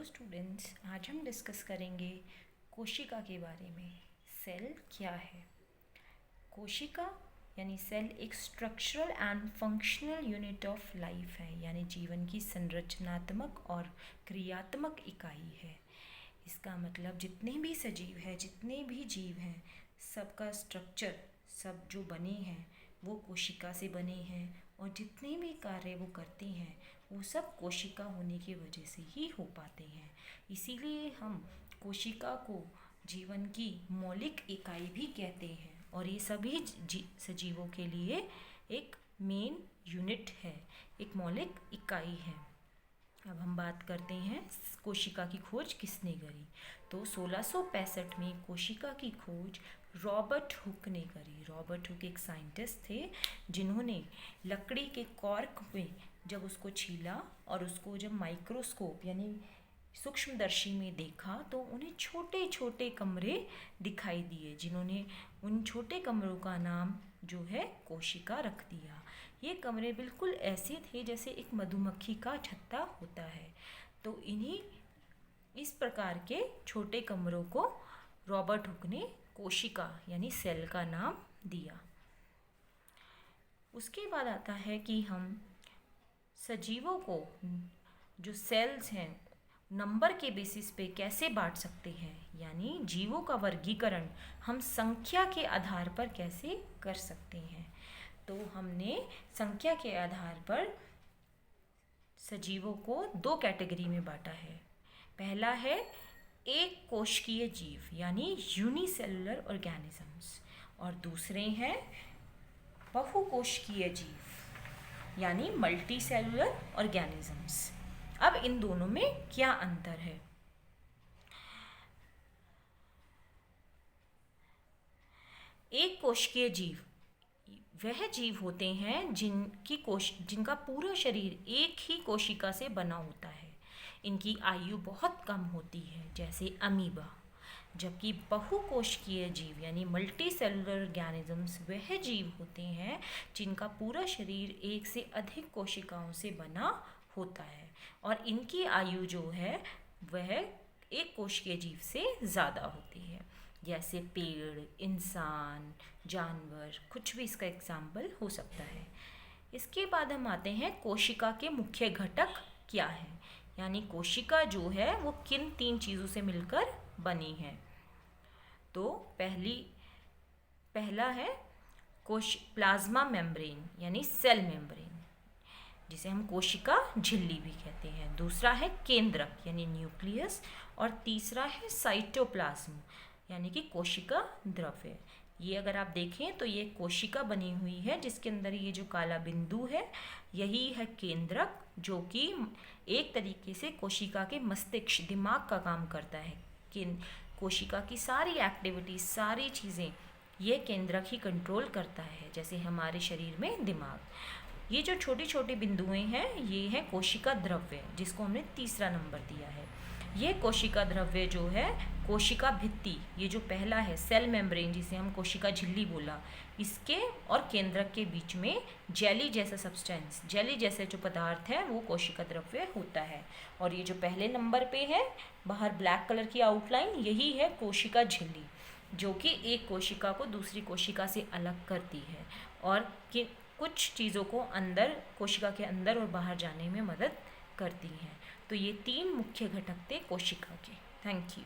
Students, आज हम discuss करेंगे कोशिका के बारे में। सेल क्या है? कोशिका यानी सेल एक structural and functional unit of life है, यानी जीवन की संरचनात्मक और क्रियात्मक इकाई है। इसका मतलब जितने भी सजीव हैं, जितने भी जीव हैं, सबका स्ट्रक्चर, सब जो बने हैं वो कोशिका से बने हैं, और जितने भी कार्य वो करते हैं वो सब कोशिका होने की वजह से ही हो पाते हैं। इसीलिए हम कोशिका को जीवन की मौलिक इकाई भी कहते हैं, और ये सभी सजीवों के लिए एक मेन यूनिट है, एक मौलिक इकाई है। अब हम बात करते हैं कोशिका की खोज किसने करी। तो 1665 में कोशिका की खोज रॉबर्ट हुक ने करी। रॉबर्ट हुक एक साइंटिस्ट थे जिन्होंने लकड़ी के कॉर्क में जब उसको छीला और उसको जब माइक्रोस्कोप यानी सूक्ष्मदर्शी में देखा तो उन्हें छोटे छोटे कमरे दिखाई दिए, जिन्होंने उन छोटे कमरों का नाम जो है कोशिका रख दिया। ये कमरे बिल्कुल ऐसे थे जैसे एक मधुमक्खी का छत्ता होता है। तो इस प्रकार के छोटे कमरों को रॉबर्ट हुक ने कोशिका यानी सेल का नाम दिया। उसके बाद आता है कि हम सजीवों को जो सेल्स हैं नंबर के बेसिस पे कैसे बांट सकते हैं, यानी जीवों का वर्गीकरण हम संख्या के आधार पर कैसे कर सकते हैं। तो हमने संख्या के आधार पर सजीवों को दो कैटेगरी में बांटा है। पहला है एक कोशिकीय जीव यानी यूनिसेलुलर ऑर्गेनिजम्स, और दूसरे हैं बहुकोशिकीय जीव यानी मल्टी सेलुलर ऑर्गेनिजम्स। अब इन दोनों में क्या अंतर है? एक कोशिकीय जीव वह जीव होते हैं जिनका पूरा शरीर एक ही कोशिका से बना होता है। इनकी आयु बहुत कम होती है, जैसे अमीबा। जबकि बहुकोशिकीय जीव यानी मल्टी सेलुलर ऑर्गेनिजम्स वह जीव होते हैं जिनका पूरा शरीर एक से अधिक कोशिकाओं से बना होता है, और इनकी आयु जो है वह एक कोशिकीय जीव से ज़्यादा होती है। जैसे पेड़, इंसान, जानवर, कुछ भी इसका एग्जाम्पल हो सकता है। इसके बाद हम आते हैं कोशिका के मुख्य घटक क्या है, यानी कोशिका जो है वो किन तीन चीज़ों से मिलकर बनी है। तो पहला है प्लाज्मा मेम्ब्रेन यानी सेल मेम्ब्रेन, जिसे हम कोशिका झिल्ली भी कहते हैं। दूसरा है केंद्रक यानी न्यूक्लियस, और तीसरा है साइटोप्लाज्म यानी कि कोशिका द्रव्य। ये अगर आप देखें तो ये कोशिका बनी हुई है जिसके अंदर ये जो काला बिंदु है यही है केंद्रक, जो कि एक तरीके से कोशिका के मस्तिष्क दिमाग का काम करता है। कोशिका की सारी एक्टिविटीज, सारी चीज़ें ये केंद्रक ही कंट्रोल करता है, जैसे हमारे शरीर में दिमाग। ये जो छोटी छोटी बिंदुएं हैं ये है कोशिका द्रव्य, जिसको हमने तीसरा नंबर दिया है। ये कोशिका द्रव्य जो है कोशिका भित्ति, ये जो पहला है सेल मेम्ब्रेन जिसे हम कोशिका झिल्ली बोला, इसके और केंद्रक के बीच में जेली जैसा सब्सटेंस, जेली जैसे जो पदार्थ है वो कोशिका द्रव्य होता है। और ये जो पहले नंबर पे है बाहर ब्लैक कलर की आउटलाइन, यही है कोशिका झिल्ली, जो कि एक कोशिका को दूसरी कोशिका से अलग करती है और कि कुछ चीज़ों को अंदर कोशिका के अंदर और बाहर जाने में मदद करती हैं। तो ये तीन मुख्य घटक थे कोशिका के। Thank you.